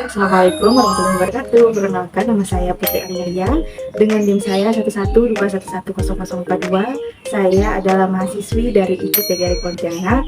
Assalamualaikum warahmatullahi wabarakatuh. Perkenalkan, nama saya Putri Amelia dengan NIM saya 1122110042. Saya adalah mahasiswi dari IPB PGRI Pontianak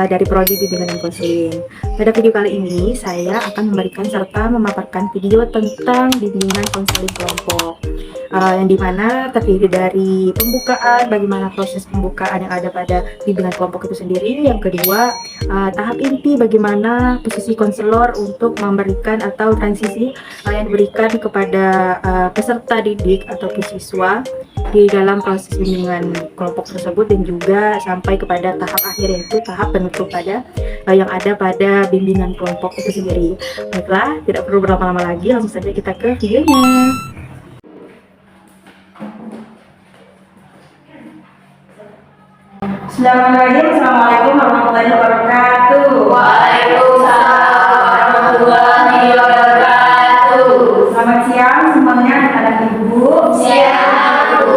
dari Prodi Bimbingan dan Konseling. Pada video kali ini saya akan memberikan serta memaparkan video tentang bimbingan konseling kelompok, yang dimana terdiri dari pembukaan, bagaimana proses pembukaan yang ada pada bimbingan kelompok itu sendiri. Yang kedua, tahap inti bagaimana posisi konselor untuk memberikan atau transisi yang diberikan kepada peserta didik ataupun siswa di dalam proses bimbingan kelompok tersebut, dan juga sampai kepada tahap akhir, yaitu tahap penutup pada yang ada pada bimbingan kelompok itu sendiri. Baiklah, tidak perlu berlama-lama lagi, langsung saja kita ke videonya. Bismillahirrahmanirrahim. Assalamualaikum warahmatullahi wabarakatuh. Waalaikumsalam warahmatullahi wabarakatuh. Selamat siang semuanya, anak ibu. Siang, Bu.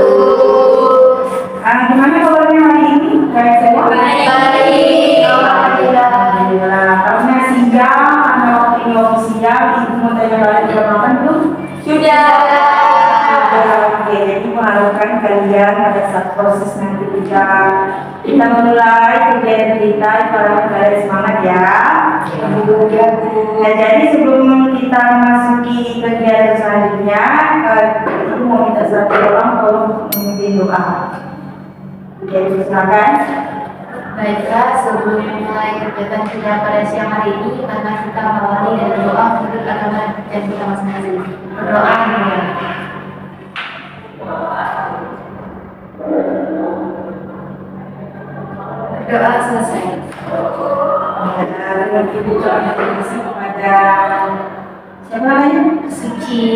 Gimana kabarnya hari ini? Baik semua? Baik. Alhamdulillah. Karena siang, karena waktu ini waktu siang, ibu mau tanya balik udah makan belum? Sudah. Oke, jadi mengharapkan kalian pada saat proses nanti kita mulai kegiatan kita, kalian semangat ya. Nah, jadi sebelum kita masuki kegiatan selanjutnya, ibu mau minta satu orang tolong memimpin doa. Jadi silakan. Baiklah, sebelum mulai kegiatan kita pada siang hari ini, karena kita mengawali dengan doa untuk agama dan kita masing-masing. Berdoa. Doa selesai. Ibu terima kasih kepada siapa namanya? Suci,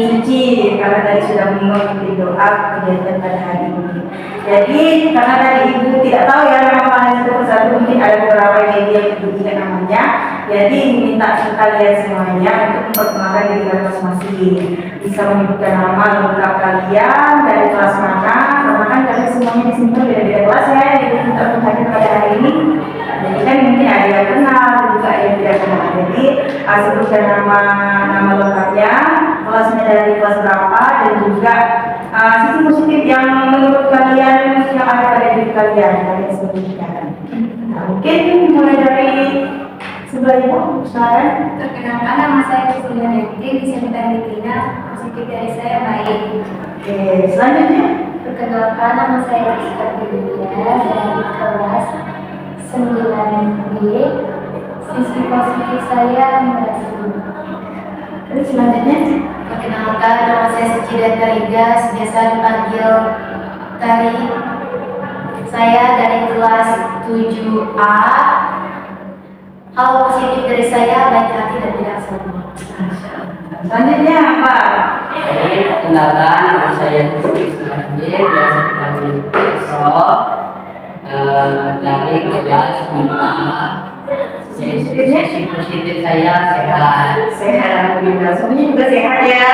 karena tadi sudah memimpin doa kegiatan pada hari ini. Jadi karena tadi ibu tidak tahu ya nama kalian satu persatu, mungkin ada beberapa media yang berbeda namanya. Jadi minta kalian semuanya untuk memperkenalkan diri kalian masing-masing. Bisa menyebutkan nama lengkap kalian dari kelas mana, karena kan kalian semuanya di sini beda-beda kelas ya. Jadi kita hadir pada hari ini. Jadi kan mungkin ada yang kenal, juga ada yang tidak kenal. Jadi sebutkan nama lengkapnya, kelasnya dari kelas berapa, dan juga sisi positif yang menurut kalian yang ada pada diri kalian sebutkan. Nah, mungkin mulai dari sebelah ibu, silakan. Perkenalkan, nama saya Priscilla Dewi, disebutkan Tina. Positif dari saya baik. Oke, selanjutnya. Perkenalkan, nama saya Rizka Dewiya dari kelas 9B. Sisi positif saya merasa. Terus selanjutnya. Perkenalkan, nama saya Suci Tariga, biasa dipanggil Tari. Saya dari kelas 7A. Hal positif dari saya baik hati dan tidak sombong. Selanjutnya apa? Perkenalkan, nama saya Rizky Sumardi, biasa dipanggil Peso, dari kelas 5A. Sisi positif saya sehat. Alhamdulillah, semuanya juga sehat ya.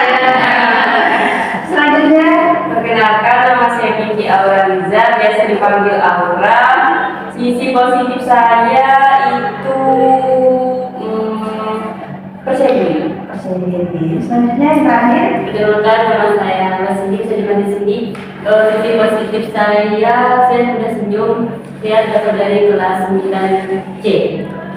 Selanjutnya. Perkenalkan, nama saya Kiki Aura Riza, biasa dipanggil Aura. Sisi positif saya itu percaya diri. Selanjutnya yang terakhir. Perkenalkan, nama saya Masindi, bisa dipanggil Cindy. Sisi positif saya sudah senyum. Saya berasal dari kelas 9C.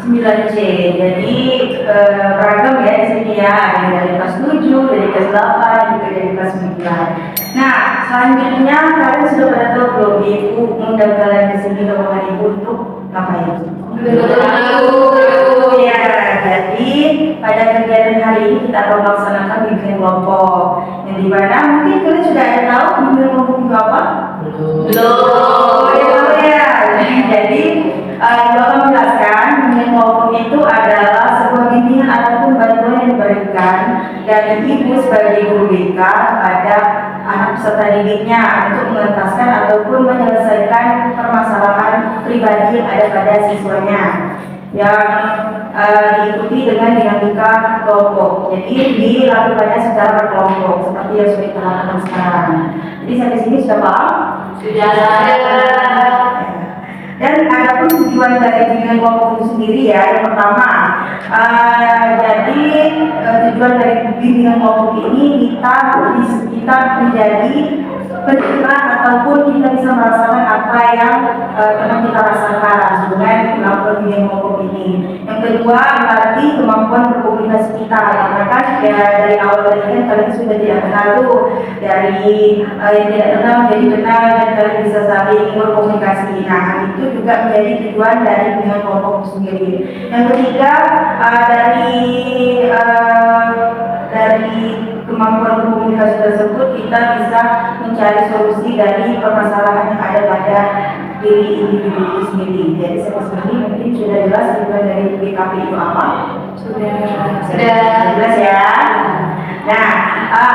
9C, jadi beragam ya di sini ya, ada yang dari kelas 7, dari kelas 8, juga dari kelas 9. Nah, selanjutnya kalian sudah pada tahu belum ibu mengundang kalian ke sini ke rumah ibu untuk ngapain? Ya, jadi pada kegiatan hari ini kita akan melaksanakan bimbingan kelompok, yang dimana mungkin kalian sudah ada tahu bimbingan kelompok itu apa? Belum ya. Jadi ibu akan menjelaskan bimbingan kelompok itu adalah sebuah bimbingan ataupun bantuan yang diberikan dari ibu sebagai guru BK kepada anak peserta didiknya untuk mengentaskan ataupun menyelesaikan permasalahan pribadi yang ada pada siswanya, yang diikuti dengan dinamika kelompok. Jadi dilakukannya secara berkelompok seperti yang sudah kita lakukan sekarang. Jadi sampai sini sudah paham? Sudah. Dan ada pun tujuan dari bimbingan kelompok itu sendiri ya. Yang pertama, Jadi tujuan dari bimbingan kelompok ini kita menjadi pendengar ataupun kita bisa merasakan apa yang teman kita rasakan dengan melakukan bimbingan kelompok ini. Yang kedua, melatih kemampuan berkomunikasi kita, karena kan ya dari awal tadi kan kalian sudah tidak kenal tuh, dari yang tidak kenal menjadi kenal dan kalian bisa saling berkomunikasi. Nah, itu juga menjadi tujuan dari bimbingan kelompok itu sendiri. Yang ketiga, dari kemampuan komunikasi tersebut kita bisa mencari solusi dari permasalahan yang ada pada diri individu itu sendiri. Jadi seperti ini mungkin sudah jelas tujuan dari BKP itu apa? Sudah jelas ya. Nah,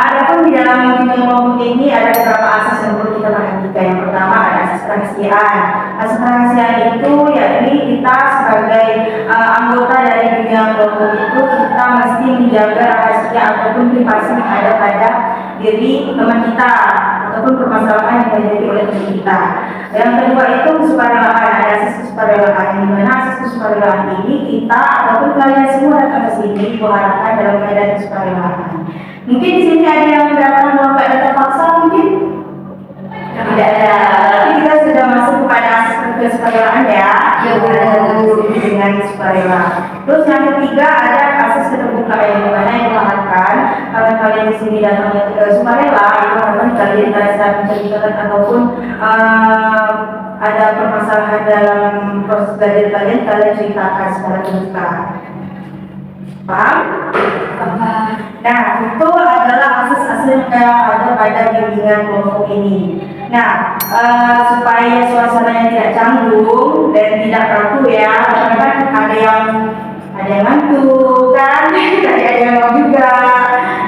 adapun di dalam bimbingan kelompok ini ada beberapa asas yang perlu kita perhatikan. Yang pertama ada asas kerahasiaan. Asas kerahasiaan itu yakni kita sebagai anggota dari bimbingan kelompok itu kita mesti menjaga rahasia ataupun privasi yang ada pada diri teman kita ataupun permasalahan yang terjadi oleh teman kita. Yang kedua itu kesukarelaan. Ada asas kesukarelaan, di mana asas kesukarelaan ini kita ataupun kalian semua datang ke sini diharapkan dalam keadaan kesukarelaan. Mungkin di sini ada yang datang dalam keadaan terpaksa, mungkin tidak ada. Tapi kita sudah masuk kepada asas kesukarelaan ya. Dengan sukarela. Terus yang ketiga ada asas keterbukaan, yang mana yang diharapkan karena kalian di sini datangnya sukarela, itu harapan kalian merasa menceritakan ataupun ada permasalahan dalam proses belajar kalian ceritakan secara terbuka. Paham? Nah, itu adalah asas-asas yang ada pada bimbingan kelompok ini. Nah, supaya suasananya tidak canggung dan tidak kaku ya, karena kan ada yang ngantuk kan, ada yang mau juga.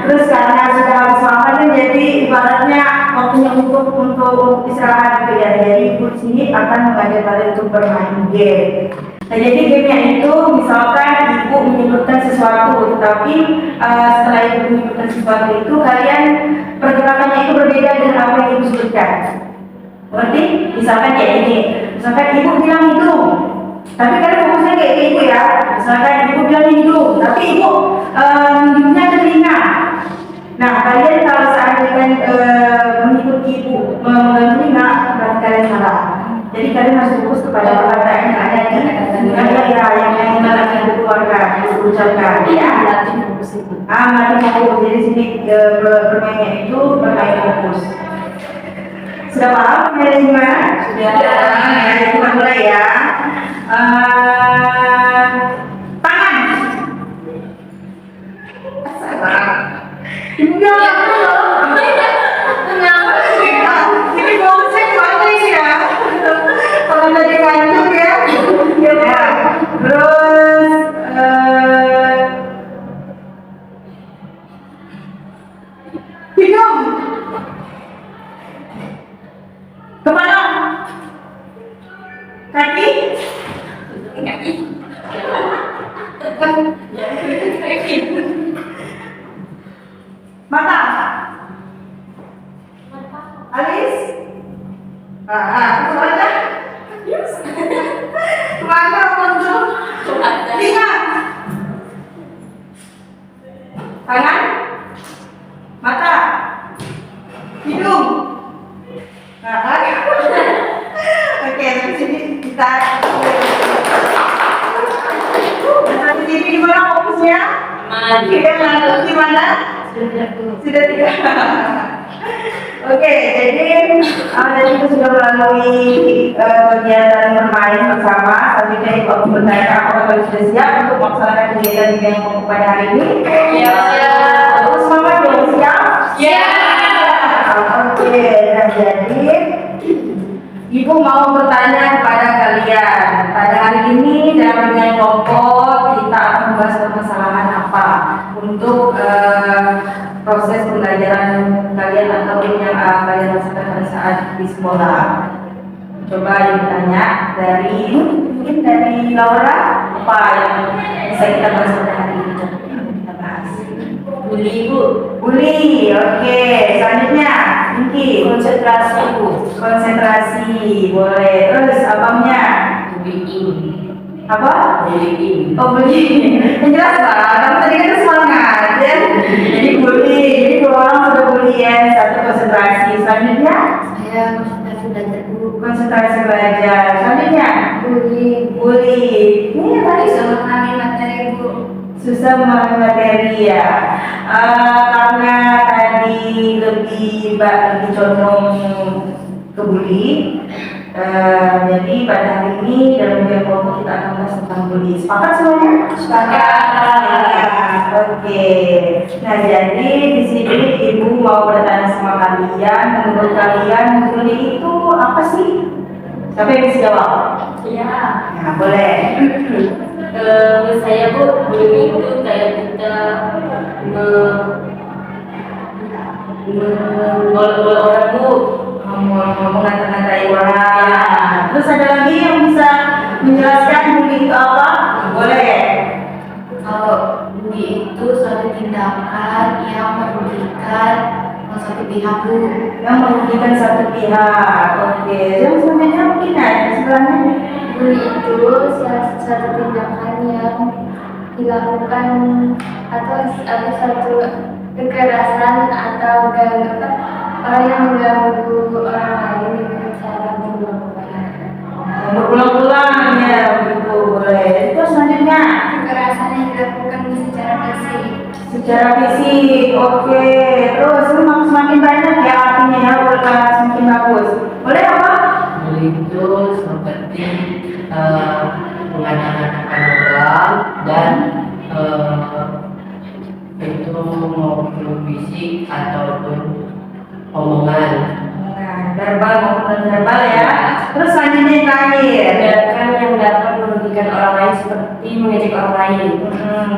Terus karena sudah habis makan kan jadi ibaratnya waktunya untuk istirahat gitu ya. Jadi ibu sini akan mengajak kalian untuk bermain game. Nah, jadi gamenya itu misalkan ibu menyebutkan sesuatu, tapi setelah ibu menyebutkan sesuatu itu kalian pergerakannya itu berbeda dengan apa yang ibu sebutkan. Berarti misalkan kayak ini, misalkan ibu bilang hidung, tapi kalian fokusnya kayak ibu ya. Misalkan ibu bilang hidung, tapi ibu hidungnya telinga. Nah, kalian kalau seandainya mengikuti ibu memegang telinga, berarti kalian salah. Jadi kalian harus fokus kepada perkataan yang ada di daerah yang dikeluarkan, diucapkan. Ya, melatih fokus itu. Melatih fokus. Jadi sini bermainnya itu bermain fokus. Sudah paham dari gimana? Sudah. Ya, kita mulai ya. Tangan. Enggak. Ini bosnya kuatnya ya. Kalau tadi ngantuk ya. Ya. Terus hidung. Kepala. Kaki. Mata. Alis. Kemana? Kemana untuk telinga? Tangan. Mata. Hidung. Oke, dari sini kita dari sini gimana fokusnya? Kita ngantuk gimana? Sudah tidak. Oke, jadi tadi kita sudah melalui kegiatan bermain bersama. Selanjutnya ibu aku bertanya apakah kalian sudah siap untuk melaksanakan kegiatan yang kelompok pada hari ini? Ya. Semangat dong, siap? Ya. Oke, nah jadi ibu mau bertanya kepada kalian. Pada hari ini dalam bimbingan kelompok kita akan membahas permasalahan apa untuk proses pembelajaran kalian atau yang kalian rasakan pada saat di sekolah. Coba yang bertanya mungkin dari Laura, apa yang bisa kita bahas pada hari ini? Kita bahas. Bully, Bu. Bully, oke. Selanjutnya, Niki. Konsentrasi, Bu. Konsentrasi, boleh. Terus abangnya? Bullying. Apa? bullying. Oh bullying. Yang jelas lah, kamu tadi kan semangat ya. Jadi bullying, jadi dua orang sudah bully ya. Satu konsentrasi, selanjutnya Saya konsentrasi belajar Bu. konsentrasi belajar. Selanjutnya Bullying. bullying. Ini yang tadi Bisa memahami materi Bu. susah memahami materi ya. Karena tadi lebih condong ke bully. Jadi pada hari ini dalam ujian kelompok kita akan bahas tentang bully. Sepakat semuanya? Sepakat. Oke. Nah jadi di sini ibu mau bertanya sama kalian, menurut kalian bully itu apa sih? Siapa yang bisa jawab? Iya. Nah boleh. Menurut saya Bu, bullying itu kayak kita menggol orang Bu. Ngomong ngata-ngatai orang. Terus ada lagi yang bisa menjelaskan bully itu apa? Boleh. Kalau bully itu suatu tindakan yang merugikan satu pihak Bu. Yang merugikan satu pihak. Oke. Yang sebenarnya mungkin ada sebelahnya. Bully itu satu tindakan yang dilakukan atau satu kekerasan atau orang yang mengganggu orang lain dengan cara berulang-ulang. Berulang-ulang ya begitu boleh. Terus selanjutnya Kekerasan yang dilakukan secara fisik. secara fisik. Oke. Terus memang semakin banyak ya artinya ya semakin bagus. Boleh apa? Bullying itu seperti mengata-ngatakan orang dan itu maupun fisik ataupun omongan. Nah, verbal maupun verbal ya. Terus selanjutnya yang terakhir. Tindakan yang dapat merugikan orang lain seperti mengejek orang lain.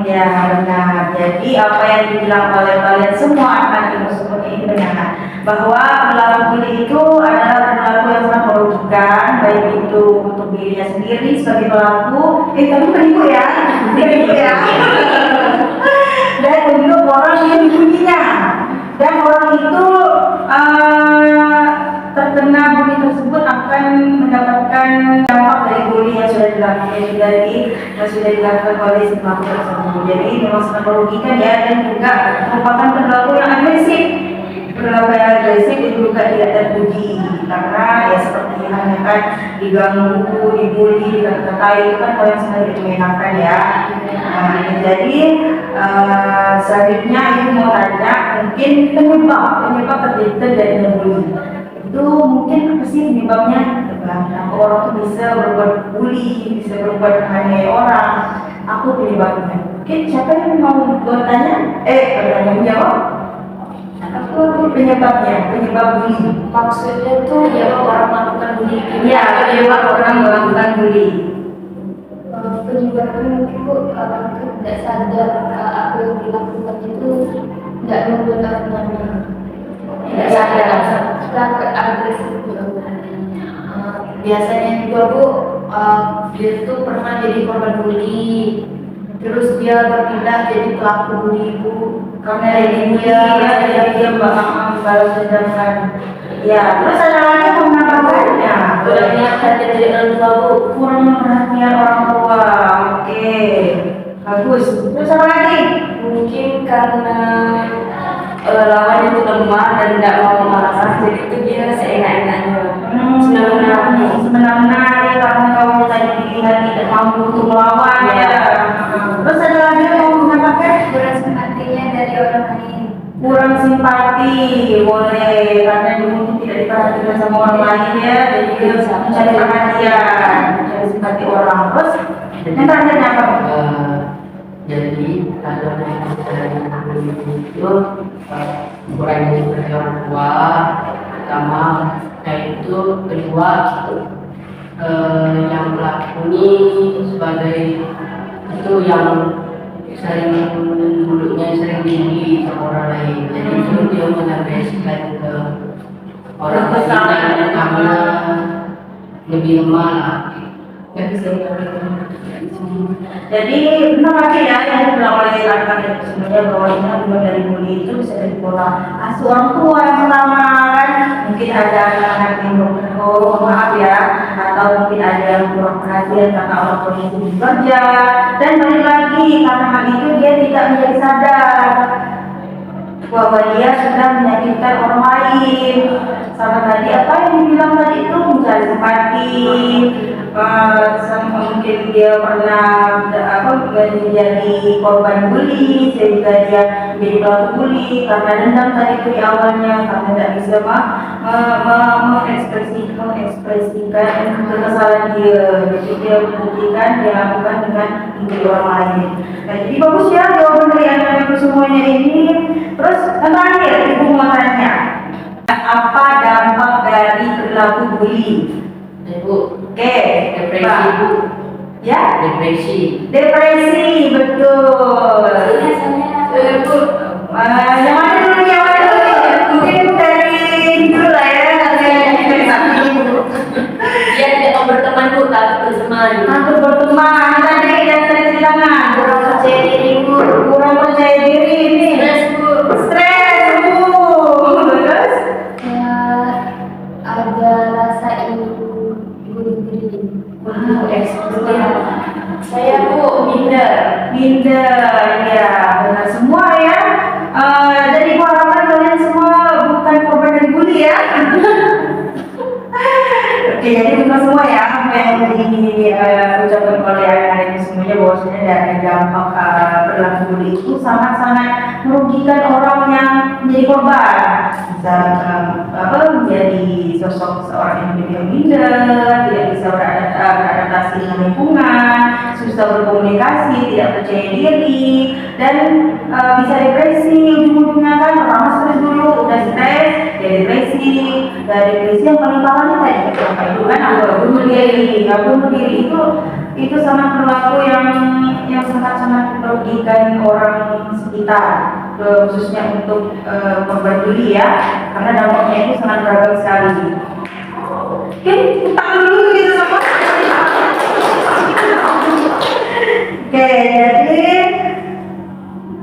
Ya benar. Jadi apa yang dibilang oleh kalian semua akan seperti ini benar. Bahwa perilaku bully itu adalah perilaku yang sangat merugikan, baik itu untuk dirinya sendiri sebagai pelaku, tapi bukan ibu ya, bukan ibu ya. Dan juga orang yang dibullynya. Dan orang itu terkena bully tersebut akan mendapatkan dampak dari bully yang sudah dilakukan oleh si pelaku tersebut. Jadi memang sangat merugikan ya, dan juga merupakan perilaku yang agresif. Perilaku yang agresif itu juga tidak terpuji karena ya seperti hanya kan diganggu, dibully, dikata-katai itu kan hal yang sangat tidak menyenangkan ya. Jadi selanjutnya ibu mau tanya mungkin penyebab terjadinya bully itu mungkin apa sih penyebabnya? Kenapa orang tuh bisa berbuat bully, bisa berbuat menganiaya orang? Aku penyebabnya. Mungkin siapa yang mau bertanya? Menjawab? Aku penyebab bully. Maksudnya tuh ya orang melakukan bully. Iya, penyebab orang melakukan bully. Penyebabnya mungkin Bu, orang itu tidak sadar apa yang dilakukan itu tidak membuat orang nyaman. Tidak sadar. Sangat agresif Bu. Biasanya juga Bu, dia tuh pernah jadi korban bully. Terus dia berpindah jadi pelaku bully Bu. Karena dia balas dendam kan. Ya, terus ada lagi yang mau menambahkannya? Kurangnya perhatian dari orang tua Bu. Kurangnya perhatian orang tua. Oke, bagus. Terus apa lagi? Mungkin karena lawannya itu lemah dan tidak mau marah, jadi itu dia seenak-enaknya. Sebenarnya ya karena kamu tadi dilihat tidak mampu untuk melawan ya. Terus ada lagi yang mau menambahkan? Kurang simpatinya dari orang lain. Kurang simpati, boleh karena dia mungkin tidak diperhatikan sama orang lain ya, jadi dia mencari perhatian, mencari simpati orang. Terus yang terakhirnya apa? Jadi kalau dari itu kurangnya seperti orang tua pertama, itu kedua yang pelaku ini sebagai itu yang sering mulutnya sering dibully sama orang lain, jadi itu dia menyampaikan ke orang lain karena lebih lemah lah. nggak bisa. Jadi benar lagi ya yang dibilang oleh rekan itu sebenarnya bahwa ini akibat dari bully itu bisa dari pola asuh orang tua yang pertama kan, mungkin ada anak yang oh maaf ya, atau mungkin ada yang kurang perhatian karena orang tuanya itu bekerja, dan balik lagi karena hal itu dia tidak menjadi sadar bahwa dia sudah menyakitkan orang lain. Sama tadi apa yang dibilang tadi itu mencari simpati, sama mungkin dia pernah menjadi korban bully sehingga dia menjadi pelaku bully karena dendam tadi itu di awalnya, karena tidak bisa mengekspresikan kekesalan dia, jadi dia membuktikan dia lakukan dengan menjadi orang lain. Nah, jadi bagus ya jawaban dari anak-anak semuanya ini. Terus yang terakhir ibu mau tanya, apa dampak dari perilaku bully? Ibu, Oke, depresi Bu. Ya, Depresi. depresi betul. Ibu, yang mana dulu yang mana dulu? Mungkin dari dulu lah ya, dari satu ibu. Dia tidak mau berteman Bu, takut berteman. Takut berteman tadi yang saya ceritakan. Kurang percaya diri Bu. Kurang percaya diri ini. Stres Bu. Stres bu. Terus? Ada rasa ingin bunuh diri. Saya Bu, minder. Minder, ya benar semua ya. Jadi gua harapkan kalian semua bukan korban dari bully ya. Oke, jadi bukan semua ya apa yang diucapkan oleh anak-anak ini semuanya, bahwasanya dari dampak perilaku bully itu sangat-sangat merugikan orang yang menjadi korban. Bisa menjadi sosok seorang yang minder, tidak bisa beradaptasi dengan lingkungan, susah berkomunikasi, tidak percaya diri, dan bisa depresi. Ujung-ujungnya kan pertama stres dulu, udah stres, jadi depresi. Dan depresi yang paling parahnya tadi apa itu kan bunuh diri. Bunuh diri itu sangat perilaku yang sangat-sangat merugikan orang sekitar, khususnya untuk korban bully ya, karena dampaknya itu sangat beragam sekali. Oke, tangan dulu gitu sama. Oke, jadi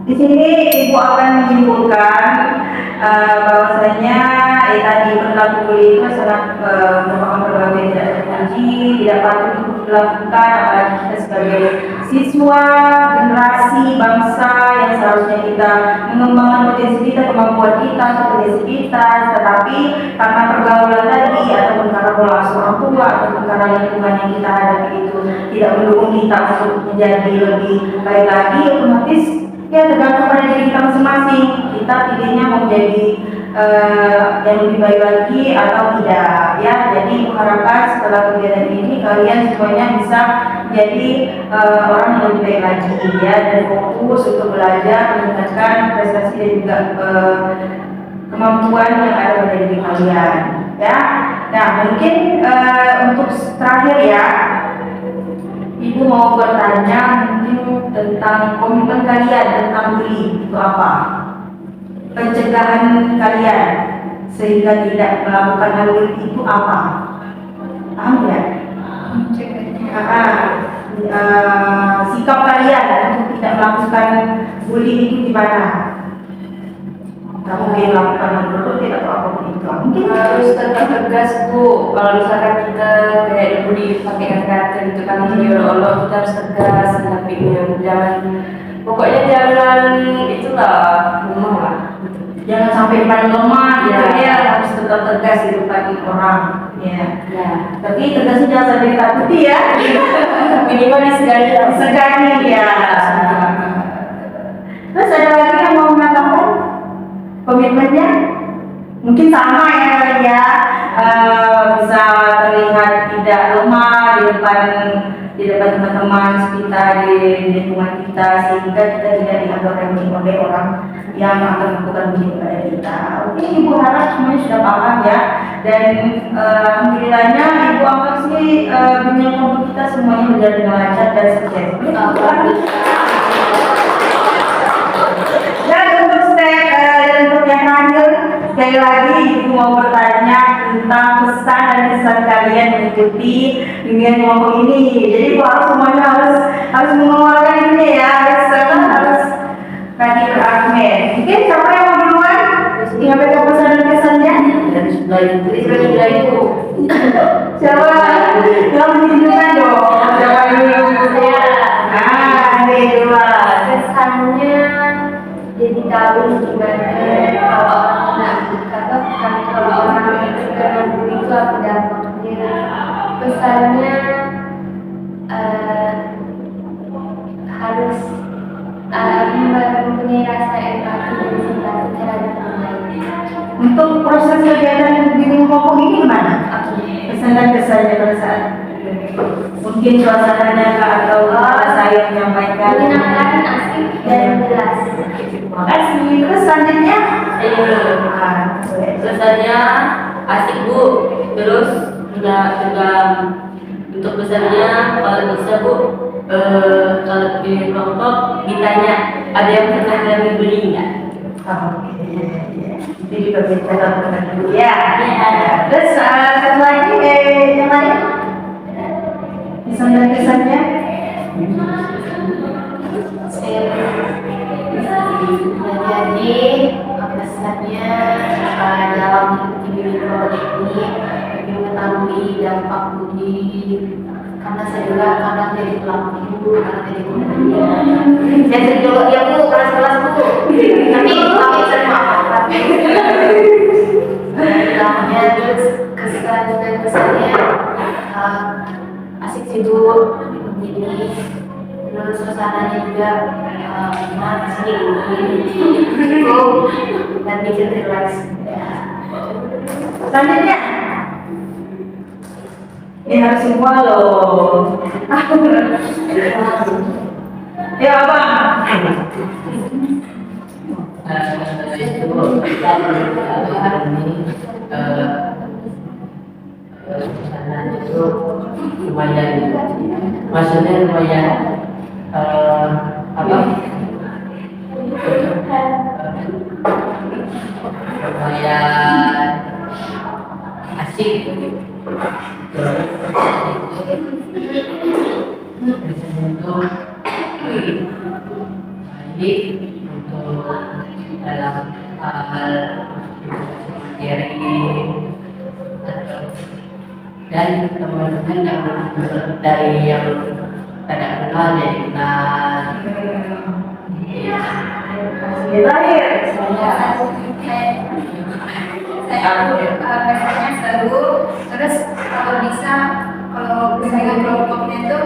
di sini ibu akan menyimpulkan bahwasanya tadi perilaku bully itu sangat merupakan perilaku yang tidak terpuji, tidak patut untuk dilakukan, apalagi kita sebagai siswa generasi bangsa yang seharusnya kita mengembangkan potensi kita, kemampuan kita, potensi kita, tetapi karena pergaulan tadi ataupun karena pola asuh orang tua ataupun karena lingkungan yang kita hadapi itu tidak mendukung kita untuk menjadi lebih baik lagi, otomatis ya tergantung pada diri kita masing-masing, kita pilihnya mau menjadi yang lebih baik lagi atau tidak ya. Jadi mengharapkan setelah kegiatan ini kalian semuanya bisa jadi orang yang lebih baik lagi ya, dan fokus untuk belajar meningkatkan prestasi dan juga kemampuan yang ada pada diri kalian ya. Nah mungkin untuk terakhir ya, ibu mau bertanya mungkin tentang komitmen kalian tentang bully itu apa? Pencegahan kalian sehingga tidak melakukan hal bully itu apa? Paham ya? Sikap kalian untuk tidak melakukan bully itu gimana? Kamu mungkin melakukan hal bully atau apapun itu? Mungkin Harus tetap tegas Bu. Kalau misalkan kita kayak dibully pakai kata-kata gitu kan, diolok-olok, kita harus tegas menghadapinya. Pokoknya jangan itulah, lemah lah. jangan sampai paling lemah gitu Ya. ya, harus tetap tegas di depan orang ya. Ya. Tapi tegasnya jangan sampai ditakuti ya. Minimal disegani lah. Segani ya. Terus ada lagi yang mau menambahkan komitmennya? Mungkin sama ya kali ya, bisa terlihat tidak lemah di depan teman-teman sekitar, di lingkungan kita, sehingga kita tidak dianggap remeh oleh orang yang akan melakukan bullying kepada kita. Oke, ibu harap semuanya sudah paham ya, dan alhamdulillahnya ibu anggap sih dunia kelompok kita semuanya berjalan dengan lancar dan sukses. Dan untuk yang terakhir, sekali lagi ibu mau bertanya tentang pesan dan kesan kalian mengikuti bimbingan kelompok ini. Jadi ibu harus semuanya harus mengeluarkan ini ya, harus tadi berargumen. Mungkin siapa yang mau duluan menyampaikan pesan dan kesannya? Dari sebelah itu. Siapa? Kamu tunjukkan dong. Siapa dulu? Ini dua. Kesannya jadi tahu gimana kalau orang itu kena bully itu apa dampaknya. Pesannya harus mempunyai rasa empati dan simpati terhadap orang lain. Untuk proses kegiatan bimbing kelompok ini gimana? Pesan dan kesannya pada saat mungkin suasananya atau saya menyampaikan. Menyenangkan, asik, dan jelas. Terima kasih. Terus selanjutnya? Pesannya asik Bu, terus juga untuk pesannya kalau bisa Bu, kalau di kelompok ditanya ada yang pernah kalian beli nggak? Oke. Itu juga bisa lakukan dulu ya. Terus satu lagi yang lain? Pesan dan kesannya? Jadi pesannya dalam mengikuti proyek ini kami mengetahui dampak bullying karena saya juga kadang jadi pelaku, kadang jadi korban. Saya sering juga ya Bu, kelas-kelas Bu. Tapi kami sering maafkan. Dalamnya terus kesan dan pesannya asik sih Bu, jadi terus suasananya juga dan bikin relax. Selanjutnya? Ini harus semua loh. Ya Abang. Itu ini itu lumayan, maksudnya lumayan lumayan asik. Itu baik untuk dalam hal materi dan teman-teman yang dari yang tidak kenal jadi kenal. Terakhir. Rasanya seru, terus kalau bisa misalnya kelompoknya itu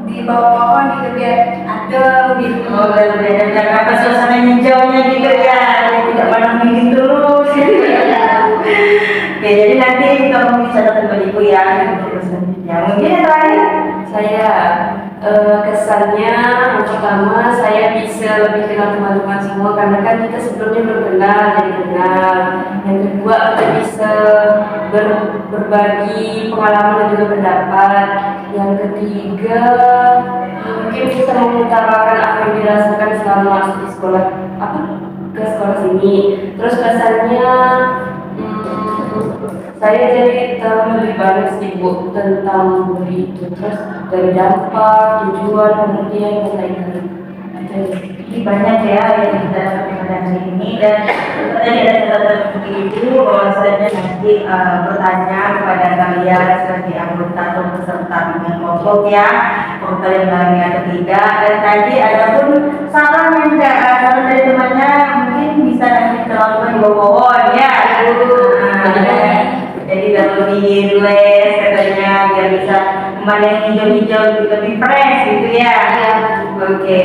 di bawah pohon gitu biar adem gitu. Oh, dan Jakarta suasana hijaunya gitu ya, tidak panas dingin terus. Oke, jadi nanti kita mau bicara tentang ibu ya untuk selanjutnya. Mungkin yang terakhir Saya kesannya yang pertama saya bisa lebih kenal teman-teman semua karena kan kita sebelumnya belum kenal jadi kenal. Yang kedua kita bisa berbagi pengalaman dan juga pendapat. Yang ketiga mungkin bisa mengutarakan apa yang dirasakan selama masuk di sekolah ke sekolah sini. Terus kesannya saya jadi tahu lebih banyak sih Bu tentang bully itu, terus dari dampak, tujuan, pengertian dan lain-lain. ini banyak ya yang kita dapatkan pada hari ini dan tadi ada catatan untuk ibu bahwasanya nanti bertanya kepada kalian sebagai anggota atau peserta bimbingan kelompok ya, kalau kalian berani atau tidak. Dan tadi ada pun saran yang saran dari temannya mungkin bisa nanti terlalu di bawah ya ibu. Jadi lebih relax katanya biar bisa memandang hijau-hijau lebih fresh gitu ya. Oke,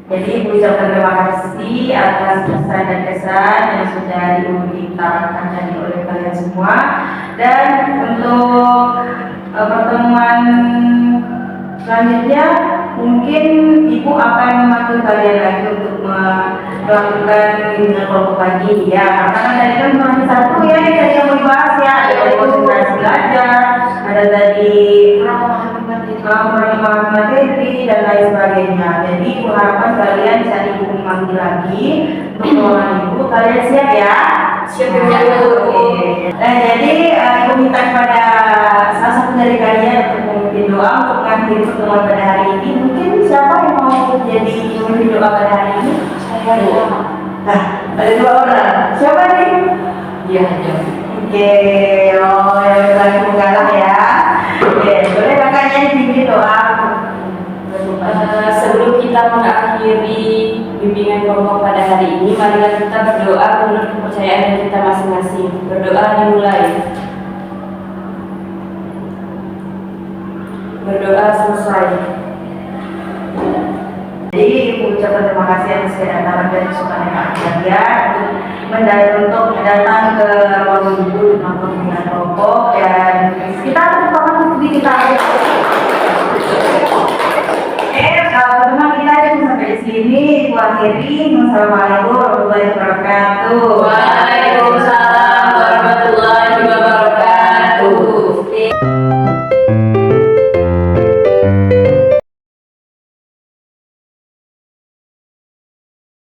jadi Ibu ucapkan terima kasih atas pesan dan kesan yang sudah diutarakan tadi oleh kalian semua. Dan untuk pertemuan selanjutnya mungkin Ibu akan memanggil kalian lagi untuk melakukan bimbingan kelompok lagi ya. Karena tadi kan cuma satu ya yang tadi yang mau dibahas ya. Ada konsentrasi belajar, ada tadi memahami materi dan lain sebagainya. Jadi Ibu harapkan kalian bisa Ibu memanggil lagi untuk ruangan Ibu. Kalian siap ya? Siap Nah, ya, Bu. oke. Nah, jadi ibu minta kepada salah satu dari kalian untuk memimpin doa untuk mengakhiri pertemuan pada hari ini. Mungkin siapa yang mau jadi memimpin doa pada hari ini? Saya Nah, ada 2 orang. Siapa nih? Iya, iya. Oke, oh yang lagi mengalah ya. Oke, boleh kakaknya dipimpin doa. Sebelum kita mengakhiri bimbingan kelompok pada hari ini, marilah kita berdoa menurut kepercayaan kita masing-masing. Berdoa dimulai. Berdoa selesai. Jadi ibu ucapkan terima kasih atas kedatangan dan kesukaan kalian untuk datang ke ruang ibu untuk bimbingan kelompok, dan kita merupakan bukti kita. Pertemuan kita cuma sampai di sini. Ibu akhiri. Wassalamualaikum warahmatullahi wabarakatuh.